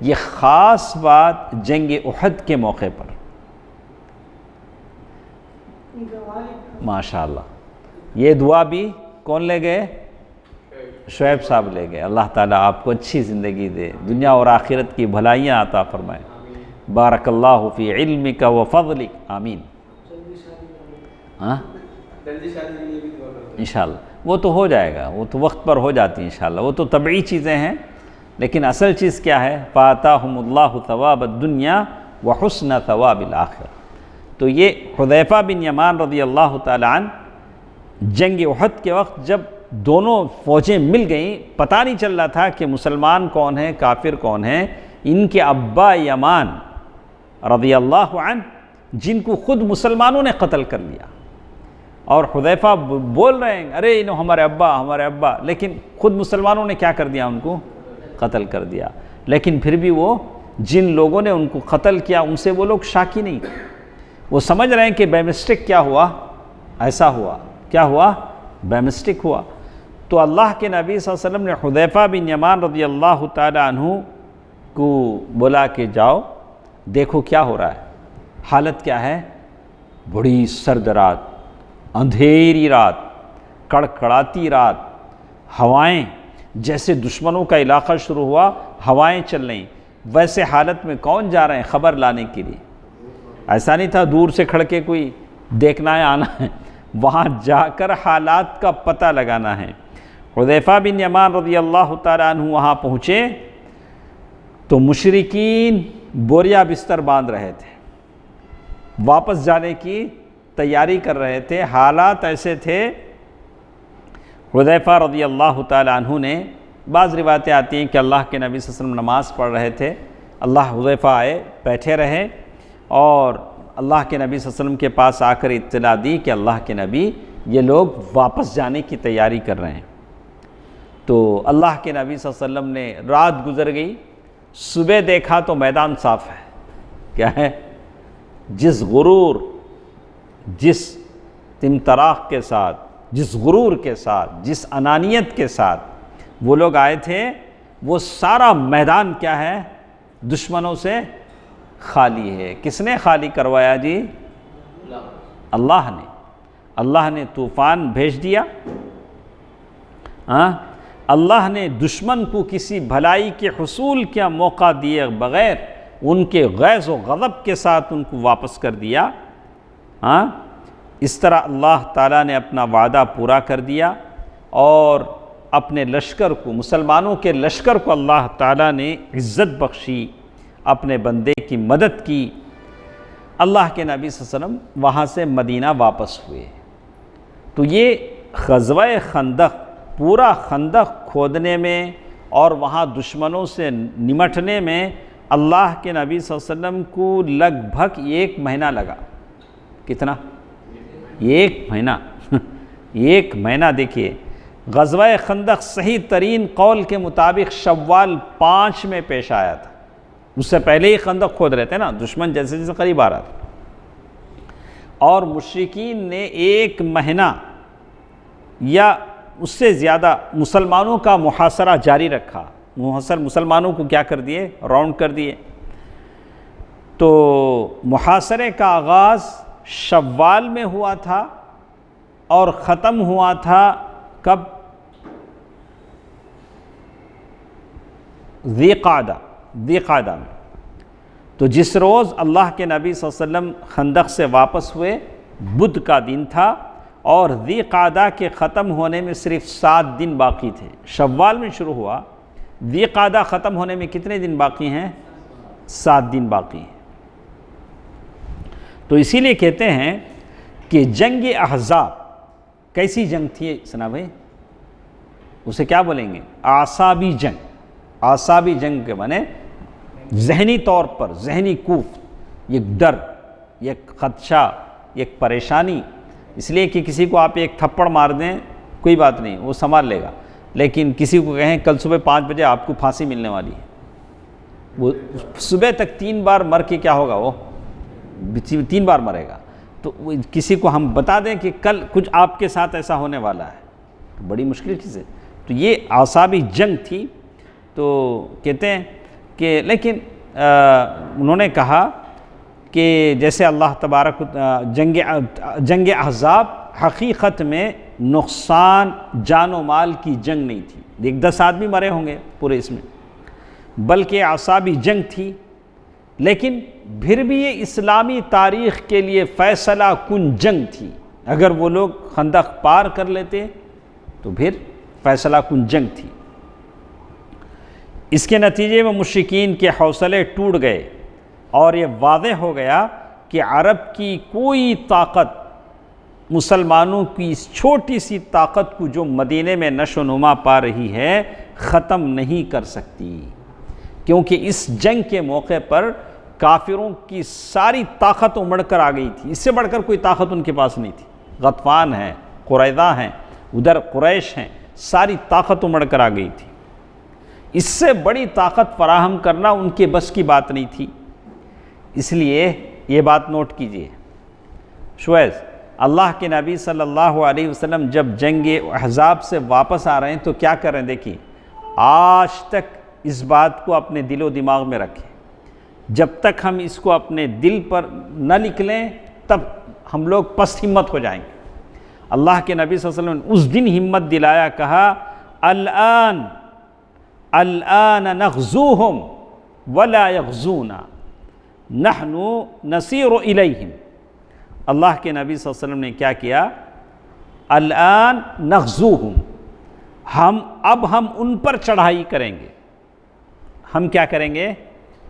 یہ خاص بات جنگ احد کے موقع پر؟ ماشاءاللہ. یہ دعا بھی کون لے گئے؟ شعیب صاحب لے گئے. اللہ تعالیٰ آپ کو اچھی زندگی دے، دنیا اور آخرت کی بھلائیاں عطا فرمائے. بارک اللہ فی علمک و فضلک. آمین. ہاں انشاءاللہ وہ تو ہو جائے گا، وہ تو وقت پر ہو جاتی ہیں انشاءاللہ، وہ تو طبعی چیزیں ہیں. لیکن اصل چیز کیا ہے؟ فَآتَاهُمُ اللَّهُ ثَوَابَ الدُّنْيَا وَحُسْنَ ثَوَابِ الْآخِرَةِ. تو یہ حذیفہ بن یمان رضی اللہ تعالیٰ عنہ جنگ احد کے وقت جب دونوں فوجیں مل گئیں، پتہ نہیں چل رہا تھا کہ مسلمان کون ہیں، کافر کون ہیں. ان کے ابا یمان رضی اللہ عنہ، جن کو خود مسلمانوں نے قتل کر لیا، اور حذیفہ بول رہے ہیں ارے انہوں ہمارے ابا، لیکن خود مسلمانوں نے کیا کر دیا؟ ان کو قتل کر دیا. لیکن پھر بھی وہ جن لوگوں نے ان کو قتل کیا ان سے وہ لوگ شاکی نہیں. وہ سمجھ رہے ہیں کہ بے مسٹیک کیا ہوا، ایسا ہوا، کیا ہوا؟ بے مسٹیک ہوا. تو اللہ کے نبی صلی اللہ علیہ وسلم نے حذیفہ بن یمان رضی اللہ تعالی عنہ کو بولا کہ جاؤ دیکھو کیا ہو رہا ہے، حالت کیا ہے. بڑی سرد رات، اندھیری رات، کڑکڑاتی رات، ہوائیں، جیسے دشمنوں کا علاقہ شروع ہوا ہوائیں چل رہیں. ویسے حالت میں کون جا رہے ہیں خبر لانے کے لیے؟ ایسا نہیں تھا دور سے کھڑ کے کوئی دیکھنا ہے، آنا ہے، وہاں جا کر حالات کا پتہ لگانا ہے. حذیفہ بن یمان رضی اللہ تعالیٰ عنہ وہاں پہنچے تو مشرکین بوریا بستر باندھ رہے تھے، واپس جانے کی تیاری کر رہے تھے. حالات ایسے تھے. حذیفہ رضی اللہ تعالیٰ عنہ نے، بعض روایتیں آتی ہیں کہ اللہ کے نبی صلی اللہ علیہ وسلم نماز پڑھ رہے تھے، اللہ حذیفہ آئے، بیٹھے رہے، اور اللہ کے نبی صلی اللہ علیہ وسلم کے پاس آ کر اطلاع دی کہ اللہ کے نبی یہ لوگ واپس جانے کی تیاری کر رہے ہیں. تو اللہ کے نبی صلی اللہ علیہ وسلم نے، رات گزر گئی، صبح دیکھا تو میدان صاف ہے. کیا ہے؟ جس غرور، جس امتراق کے ساتھ، جس غرور کے ساتھ، جس انانیت کے ساتھ وہ لوگ آئے تھے، وہ سارا میدان کیا ہے؟ دشمنوں سے خالی ہے. کس نے خالی کروایا جی؟ اللہ نے. اللہ نے طوفان بھیج دیا. اللہ نے دشمن کو کسی بھلائی کے حصول کا موقع دیے بغیر ان کے غیظ و غضب کے ساتھ ان کو واپس کر دیا. اس طرح اللہ تعالیٰ نے اپنا وعدہ پورا کر دیا، اور اپنے لشکر کو، مسلمانوں کے لشکر کو اللہ تعالیٰ نے عزت بخشی، اپنے بندے کی مدد کی. اللہ کے نبی صلی اللہ علیہ وسلم وہاں سے مدینہ واپس ہوئے. تو یہ غزوہ خندق پورا خندق کھودنے میں اور وہاں دشمنوں سے نمٹنے میں اللہ کے نبی صلی اللہ علیہ وسلم کو لگ بھگ 1 مہینہ لگا۔ کتنا؟ 1 مہینہ 1 مہینہ۔ دیکھیے غزوہ خندق صحیح ترین قول کے مطابق شوال 5 میں پیش آیا تھا، اس سے پہلے ہی خندق کھود رہے تھے نا، دشمن جیسے جیسے قریب آ رہا تھا، اور مشرکین نے 1 مہینہ یا اس سے زیادہ مسلمانوں کا محاصرہ جاری رکھا۔ مسلمانوں کو کیا کر دیے؟ راؤنڈ کر دیے۔ تو محاصرے کا آغاز شوال میں ہوا تھا اور ختم ہوا تھا کب؟ ذی قعدہ میں۔ تو جس روز اللہ کے نبی صلی اللہ علیہ وسلم خندق سے واپس ہوئے بدھ کا دن تھا، اور ذی قعدہ کے ختم ہونے میں صرف 7 دن باقی تھے۔ شوال میں شروع ہوا، ذی قعدہ ختم ہونے میں کتنے دن باقی ہیں؟ 7 دن باقی ہیں۔ تو اسی لیے کہتے ہیں کہ جنگ احزاب کیسی جنگ تھی سنا بھائی؟ اسے کیا بولیں گے؟ اعصابی جنگ۔ اعصابی جنگ کے معنی ذہنی طور پر، ذہنی کوفت، ایک ڈر، ایک خدشہ، ایک پریشانی۔ اس لیے کہ کسی کو آپ 1 تھپڑ مار دیں کوئی بات نہیں، وہ سنبھال لے گا، لیکن کسی کو کہیں کل صبح 5 بجے آپ کو پھانسی ملنے والی ہے، وہ صبح تک 3 بار مر کے کیا ہوگا؟ وہ 3 بار مرے گا۔ تو کسی کو ہم بتا دیں کہ کل کچھ آپ کے ساتھ ایسا ہونے والا ہے، تو بڑی مشکل چیز ہے۔ تو یہ اعصابی جنگ تھی۔ تو کہتے ہیں کہ لیکن انہوں نے کہا کہ جیسے اللہ تبارک جنگ احزاب حقیقت میں نقصان جان و مال کی جنگ نہیں تھی، 10 آدمی مرے ہوں گے پورے اس میں، بلکہ اعصابی جنگ تھی۔ لیکن پھر بھی یہ اسلامی تاریخ کے لیے فیصلہ کن جنگ تھی۔ اگر وہ لوگ خندق پار کر لیتے تو پھر فیصلہ کن جنگ تھی۔ اس کے نتیجے میں مشرکین کے حوصلے ٹوٹ گئے، اور یہ واضح ہو گیا کہ عرب کی کوئی طاقت مسلمانوں کی اس چھوٹی سی طاقت کو جو مدینے میں نشو و نما پا رہی ہے ختم نہیں کر سکتی، کیونکہ اس جنگ کے موقع پر کافروں کی ساری طاقت امڑ کر آ گئی تھی۔ اس سے بڑھ کر کوئی طاقت ان کے پاس نہیں تھی۔ غطفان ہیں، قریظہ ہیں، ادھر قریش ہیں، ساری طاقت امڑ کر آ گئی تھی۔ اس سے بڑی طاقت فراہم کرنا ان کے بس کی بات نہیں تھی۔ اس لیے یہ بات نوٹ کیجئے، شویز اللہ کے نبی صلی اللہ علیہ وسلم جب جنگ احزاب سے واپس آ رہے ہیں تو کیا کر رہے ہیں؟ دیکھیے آج تک اس بات کو اپنے دل و دماغ میں رکھیں، جب تک ہم اس کو اپنے دل پر نہ لکھ لیں تب ہم لوگ پست ہمت ہو جائیں گے۔ اللہ کے نبی صلی اللہ علیہ وسلم نے اس دن ہمت دلایا، کہا الآن نغزوہم ولا یغزونا نحن نسیر الیہم۔ اللہ کے نبی صلی اللہ علیہ وسلم نے کیا کیا؟ الآن نغزوہم، اب ہم ان پر چڑھائی کریں گے۔ ہم کیا کریں گے؟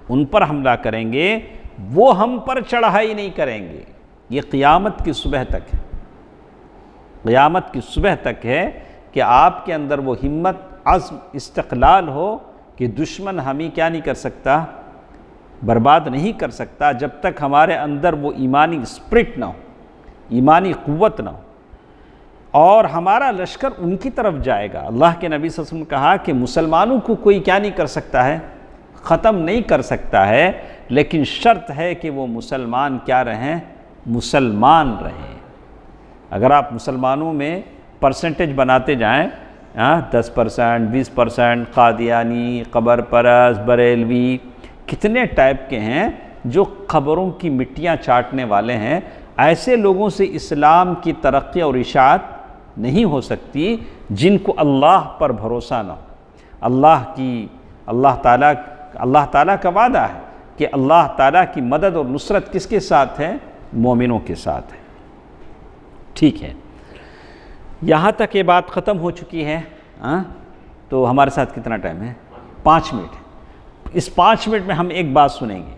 ان پر حملہ کریں گے، وہ ہم پر چڑھائی نہیں کریں گے۔ یہ قیامت کی صبح تک ہے، قیامت کی صبح تک ہے کہ آپ کے اندر وہ ہمت، عزم، استقلال ہو کہ دشمن ہمیں کیا نہیں کر سکتا؟ برباد نہیں کر سکتا، جب تک ہمارے اندر وہ ایمانی اسپرٹ نہ ہو، ایمانی قوت نہ ہو، اور ہمارا لشکر ان کی طرف جائے گا۔ اللہ کے نبی صلی اللہ علیہ وسلم نے کہا کہ مسلمانوں کو کوئی کیا نہیں کر سکتا ہے؟ ختم نہیں کر سکتا ہے، لیکن شرط ہے کہ وہ مسلمان کیا رہیں؟ مسلمان رہیں۔ اگر آپ مسلمانوں میں پرسنٹیج بناتے جائیں، 10%، 20%، قادیانی، قبر پرست، بریلوی، کتنے ٹائپ کے ہیں جو قبروں کی مٹیاں چاٹنے والے ہیں، ایسے لوگوں سے اسلام کی ترقی اور اشاعت نہیں ہو سکتی جن کو اللہ پر بھروسہ نہ ہو۔ اللہ تعالیٰ کا وعدہ ہے کہ اللہ تعالیٰ کی مدد اور نصرت کس کے ساتھ ہے؟ مومنوں کے ساتھ ہے۔ ٹھیک ہے، یہاں تک یہ بات ختم ہو چکی ہے۔ تو ہمارے ساتھ کتنا ٹائم ہے؟ 5 منٹ۔ اس 5 منٹ میں ہم ایک بات سنیں گے۔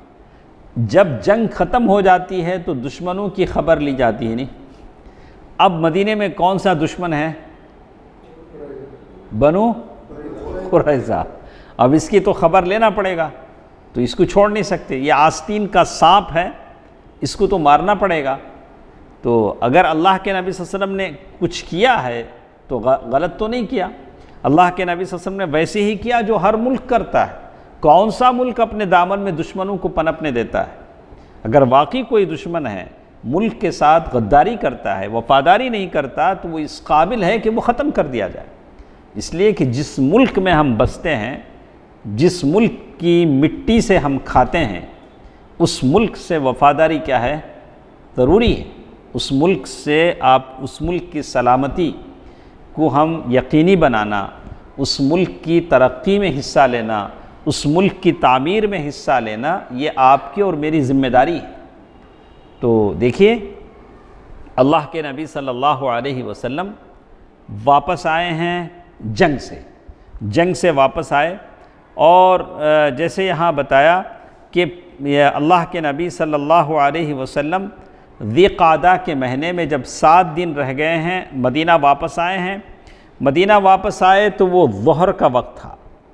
جب جنگ ختم ہو جاتی ہے تو دشمنوں کی خبر لی جاتی ہے، نہیں؟ اب مدینے میں کون سا دشمن ہے؟ بنو قریظہ۔ اب اس کی تو خبر لینا پڑے گا، تو اس کو چھوڑ نہیں سکتے، یہ آستین کا سانپ ہے، اس کو تو مارنا پڑے گا۔ تو اگر اللہ کے نبی صلی اللہ علیہ وسلم نے کچھ کیا ہے تو غلط تو نہیں کیا، اللہ کے نبی صلی اللہ علیہ وسلم نے ویسے ہی کیا جو ہر ملک کرتا ہے۔ کون سا ملک اپنے دامن میں دشمنوں کو پنپنے دیتا ہے؟ اگر واقعی کوئی دشمن ہے، ملک کے ساتھ غداری کرتا ہے، وفاداری نہیں کرتا، تو وہ اس قابل ہے کہ وہ ختم کر دیا جائے۔ اس لیے کہ جس ملک میں ہم بستے ہیں، جس ملک کی مٹی سے ہم کھاتے ہیں، اس ملک سے وفاداری کیا ہے؟ ضروری ہے۔ اس ملک سے اس ملک کی سلامتی کو ہم یقینی بنانا، اس ملک کی ترقی میں حصہ لینا، اس ملک کی تعمیر میں حصہ لینا، یہ آپ کی اور میری ذمہ داری ہے۔ تو دیکھیے، اللہ کے نبی صلی اللہ علیہ وسلم واپس آئے ہیں جنگ سے واپس آئے، اور جیسے یہاں بتایا کہ اللہ کے نبی صلی اللہ علیہ وسلم ذی قعدہ کے مہینے میں جب 7 دن رہ گئے ہیں مدینہ واپس آئے ہیں۔ مدینہ واپس آئے تو وہ ظہر کا وقت تھا۔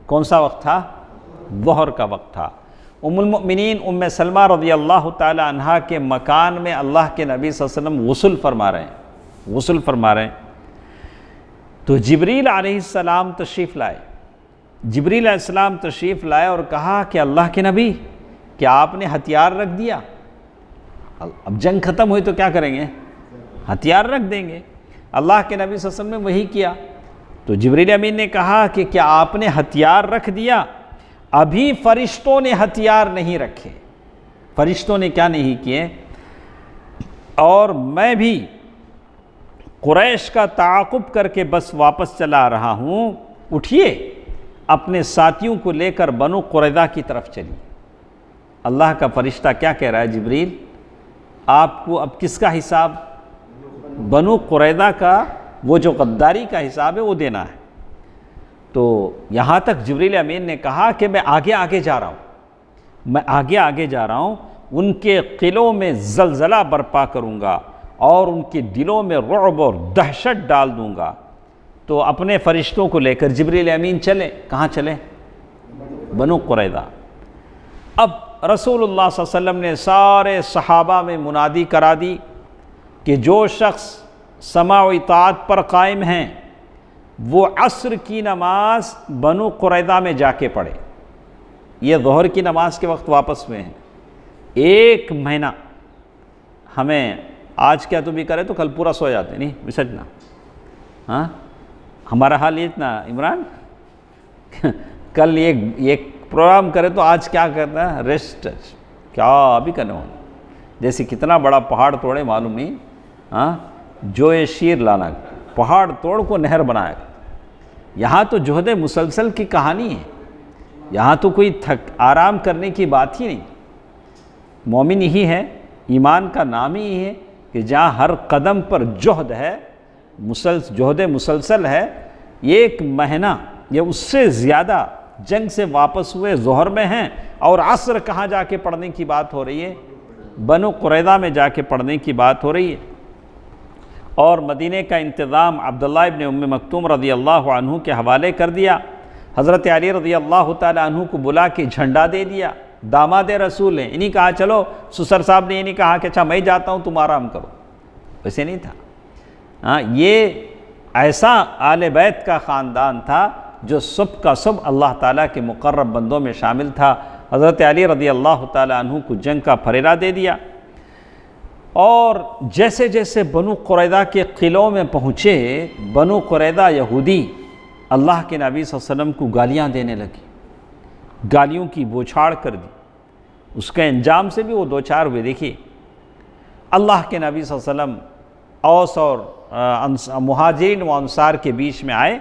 کون سا وقت تھا؟ ظہر کا وقت تھا۔ ام المؤمنین ام سلمہ رضی اللہ تعالی عنہا کے مکان میں اللہ کے نبی صلی اللہ علیہ وسلم غسل فرما رہے ہیں۔ تو جبریل علیہ السلام تشریف لائے۔ جبریل علیہ السلام تشریف لائے اور کہا کہ اللہ کے نبی، کیا آپ نے ہتھیار رکھ دیا؟ اب جنگ ختم ہوئی تو کیا کریں گے؟ ہتھیار رکھ دیں گے۔ اللہ کے نبی صلی اللہ علیہ وسلم نے وہی کیا۔ تو جبریل امین نے کہا کہ کیا آپ نے ہتھیار رکھ دیا؟ ابھی فرشتوں نے ہتھیار نہیں رکھے۔ فرشتوں نے کیا نہیں کیے؟ اور میں بھی قریش کا تعاقب کر کے بس واپس چلا رہا ہوں، اٹھیے اپنے ساتھیوں کو لے کر بنو قریظہ کی طرف چلیے۔ اللہ کا فرشتہ کیا کہہ رہا ہے؟ جبریل، آپ کو اب کس کا حساب؟ بنو قریظہ کا، وہ جو غداری کا حساب ہے وہ دینا ہے۔ تو یہاں تک جبریل امین نے کہا کہ میں آگے جا رہا ہوں، ان کے قلعوں میں زلزلہ برپا کروں گا اور ان کے دلوں میں رعب اور دہشت ڈال دوں گا۔ تو اپنے فرشتوں کو لے کر جبریل امین چلے۔ کہاں چلے؟ بنو قریظہ۔ اب رسول اللہ صلی اللہ علیہ وسلم نے سارے صحابہ میں منادی کرا دی کہ جو شخص سماع و اطاعت پر قائم ہیں وہ عصر کی نماز بنو قریظہ میں جا کے پڑھے۔ یہ ظہر کی نماز کے وقت واپس ہوئے ہیں۔ 1 مہینہ ہمیں آج کیا تو بھی کرے تو کل پورا سو جاتے، نہیں سچنا؟ ہاں، ہمارا حال یہ اتنا عمران، کل ایک پروگرام کرے تو آج کیا کرتا ہے؟ ریسٹ، کیا بھی کرنے والا، جیسے کتنا بڑا پہاڑ توڑے معلوم نہیں، ہاں، جو یہ شیر لانا، پہاڑ توڑ کو نہر بنایا۔ یہاں تو جہد مسلسل کی کہانی ہے، یہاں تو کوئی آرام کرنے کی بات ہی نہیں۔ مومن یہی ہے، ایمان کا نام ہی ہے کہ جہاں ہر قدم پر جہد ہے، جہد مسلسل ہے۔ 1 مہینہ یا اس سے زیادہ جنگ سے واپس ہوئے ظہر میں ہیں، اور عصر کہاں جا کے پڑھنے کی بات ہو رہی ہے؟ بنو قریظہ میں جا کے پڑھنے کی بات ہو رہی ہے۔ اور مدینے کا انتظام عبداللہ ابن ام مکتوم رضی اللہ عنہ کے حوالے کر دیا۔ حضرت علی رضی اللہ تعالی عنہ کو بلا کے جھنڈا دے دیا، داماد رسول ہیں، انہیں کہا چلو، سسر صاحب نے انہیں کہا کہ اچھا میں جاتا ہوں، تم آرام کرو۔ ویسے نہیں تھا، ہاں، یہ ایسا آل بیت کا خاندان تھا جو سب کا سب اللہ تعالیٰ کے مقرب بندوں میں شامل تھا۔ حضرت علی رضی اللہ تعالیٰ عنہ کو جنگ کا پھریرا دے دیا، اور جیسے جیسے بنو قریظہ کے قلعوں میں پہنچے، بنو قریظہ یہودی اللہ کے نبی صلی اللہ علیہ وسلم کو گالیاں دینے لگی، گالیوں کی بوچھاڑ کر دی۔ اس کے انجام سے بھی وہ 2-4 ہوئے۔ دیکھیے، اللہ کے نبی صلی اللہ علیہ وسلم اوس اور مہاجرین و انصار کے بیچ میں آئے،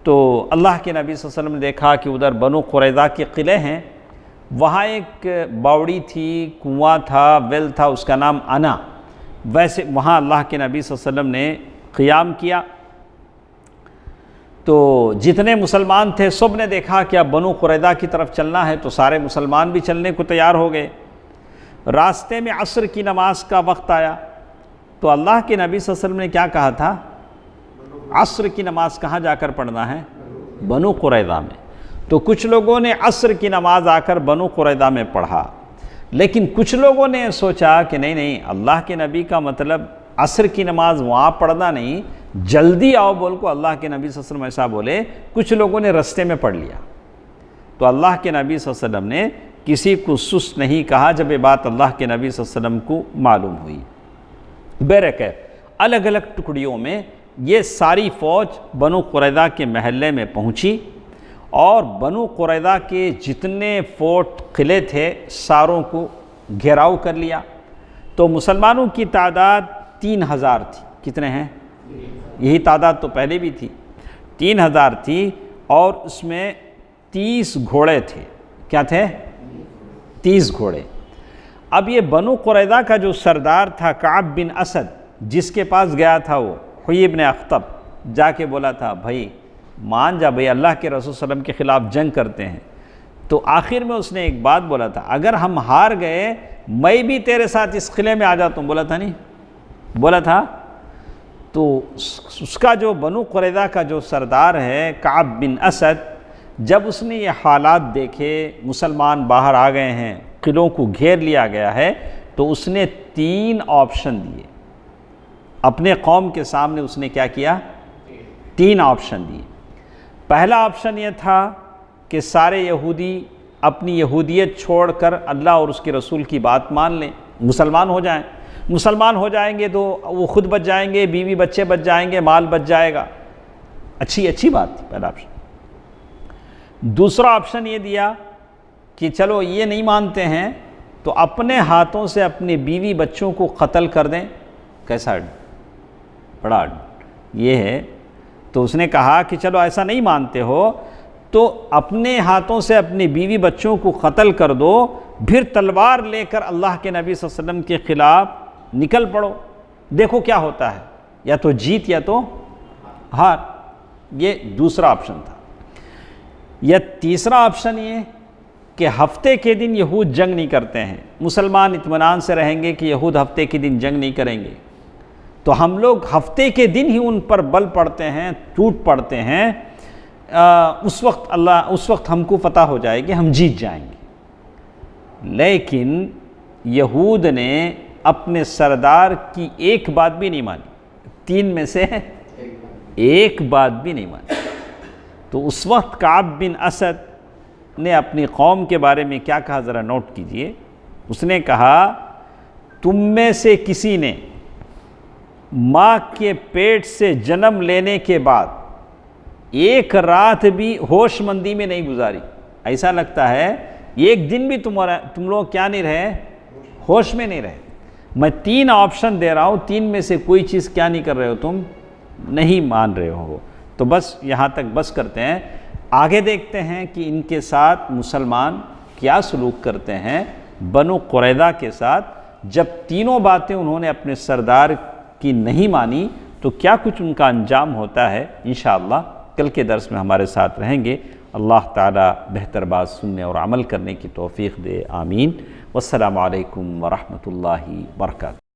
تو اللہ کے نبی صلی اللہ علیہ وسلم نے دیکھا کہ ادھر بنو قریظہ کے قلعے ہیں، وہاں ایک باوڑی تھی، کنواں تھا، ویل تھا، اس کا نام انا، ویسے وہاں اللہ کے نبی صلی اللہ علیہ وسلم نے قیام کیا۔ تو جتنے مسلمان تھے سب نے دیکھا کہ اب بنو قریظہ کی طرف چلنا ہے، تو سارے مسلمان بھی چلنے کو تیار ہو گئے۔ راستے میں عصر کی نماز کا وقت آیا، تو اللہ کے نبی صلی اللہ علیہ وسلم نے کیا کہا تھا؟ عصر کی نماز کہاں جا کر پڑھنا ہے؟ بنو قریظہ میں۔ تو کچھ لوگوں نے عصر کی نماز آ کر بنو قریظہ میں پڑھا، لیکن کچھ لوگوں نے سوچا کہ نہیں اللہ کے نبی کا مطلب عصر کی نماز وہاں پڑھنا نہیں، جلدی آؤ بول کو اللہ کے نبی صلی اللہ علیہ وسلم ایسا بولے، کچھ لوگوں نے رستے میں پڑھ لیا۔ تو اللہ کے نبی صلی اللہ علیہ وسلم نے کسی کو سست نہیں کہا جب یہ بات اللہ کے نبی صلی اللہ علیہ وسلم کو معلوم ہوئی۔ بہرکیف الگ الگ ٹکڑیوں میں یہ ساری فوج بنو قریظہ کے محلے میں پہنچی، اور بنو قریظہ کے جتنے فورٹ قلعے تھے ساروں کو گھیراؤ کر لیا۔ تو مسلمانوں کی تعداد 3000 تھی۔ کتنے ہیں؟ یہی تعداد تو پہلے بھی تھی، 3000 تھی، اور اس میں 30 گھوڑے تھے۔ کیا تھے؟ 30 گھوڑے۔ اب یہ بنو قریظہ کا جو سردار تھا کعب بن اسد، جس کے پاس گیا تھا وہ حیی بن اخطب، جا کے بولا تھا بھائی مان جا بھائی، اللہ کے رسول صلی اللہ علیہ وسلم کے خلاف جنگ کرتے ہیں۔ تو آخر میں اس نے ایک بات بولا تھا، اگر ہم ہار گئے میں بھی تیرے ساتھ اس قلعے میں آ جاتا ہوں، بولا تھا نہیں؟ بولا تھا۔ تو اس کا جو بنو قریظہ کا جو سردار ہے کعب بن اسد، جب اس نے یہ حالات دیکھے، مسلمان باہر آ گئے ہیں، قلعوں کو گھیر لیا گیا ہے، تو اس نے 3 آپشن دیے اپنے قوم کے سامنے۔ اس نے کیا کیا؟ 3 آپشن دیے۔ پہلا آپشن یہ تھا کہ سارے یہودی اپنی یہودیت چھوڑ کر اللہ اور اس کے رسول کی بات مان لیں، مسلمان ہو جائیں۔ مسلمان ہو جائیں گے تو وہ خود بچ جائیں گے، بیوی بچے بچ جائیں گے، مال بچ جائے گا۔ اچھی بات تھی پہلا آپشن۔ دوسرا آپشن یہ دیا کہ چلو یہ نہیں مانتے ہیں تو اپنے ہاتھوں سے اپنے بیوی بچوں کو قتل کر دیں۔ کیسا بڑا یہ ہے۔ تو اس نے کہا کہ چلو ایسا نہیں مانتے ہو تو اپنے ہاتھوں سے اپنے بیوی بچوں کو قتل کر دو، پھر تلوار لے کر اللہ کے نبی صلی اللہ علیہ وسلم کے خلاف نکل پڑو، دیکھو کیا ہوتا ہے، یا تو جیت یا تو ہار۔ یہ دوسرا آپشن تھا۔ یا تیسرا آپشن یہ کہ ہفتے کے دن یہود جنگ نہیں کرتے ہیں، مسلمان اطمینان سے رہیں گے کہ یہود ہفتے کے دن جنگ نہیں کریں گے، تو ہم لوگ ہفتے کے دن ہی ان پر بل پڑتے ہیں، ٹوٹ پڑتے ہیں، اس وقت ہم کو فتح ہو جائے گی، ہم جیت جائیں گے۔ لیکن یہود نے اپنے سردار کی ایک بات بھی نہیں مانی، 3 میں سے ایک بات بھی نہیں مانی۔ تو اس وقت کعب بن اسد نے اپنی قوم کے بارے میں کیا کہا ذرا نوٹ کیجئے۔ اس نے کہا تم میں سے کسی نے ماں کے پیٹ سے جنم لینے کے بعد ایک رات بھی ہوش مندی میں نہیں گزاری۔ ایسا لگتا ہے ایک دن بھی تم لوگ کیا نہیں رہے؟ ہوش میں نہیں رہے۔ میں 3 آپشن دے رہا ہوں، 3 میں سے کوئی چیز کیا نہیں کر رہے ہو، تم نہیں مان رہے ہو۔ تو بس یہاں تک بس کرتے ہیں، آگے دیکھتے ہیں کہ ان کے ساتھ مسلمان کیا سلوک کرتے ہیں بنو قریظہ کے ساتھ۔ جب تینوں باتیں انہوں نے اپنے سردار کی نہیں مانی تو کیا کچھ ان کا انجام ہوتا ہے، انشاءاللہ کل کے درس میں ہمارے ساتھ رہیں گے۔ اللہ تعالی بہتر بات سننے اور عمل کرنے کی توفیق دے، آمین۔ والسلام علیکم ورحمۃ اللہ وبرکاتہ۔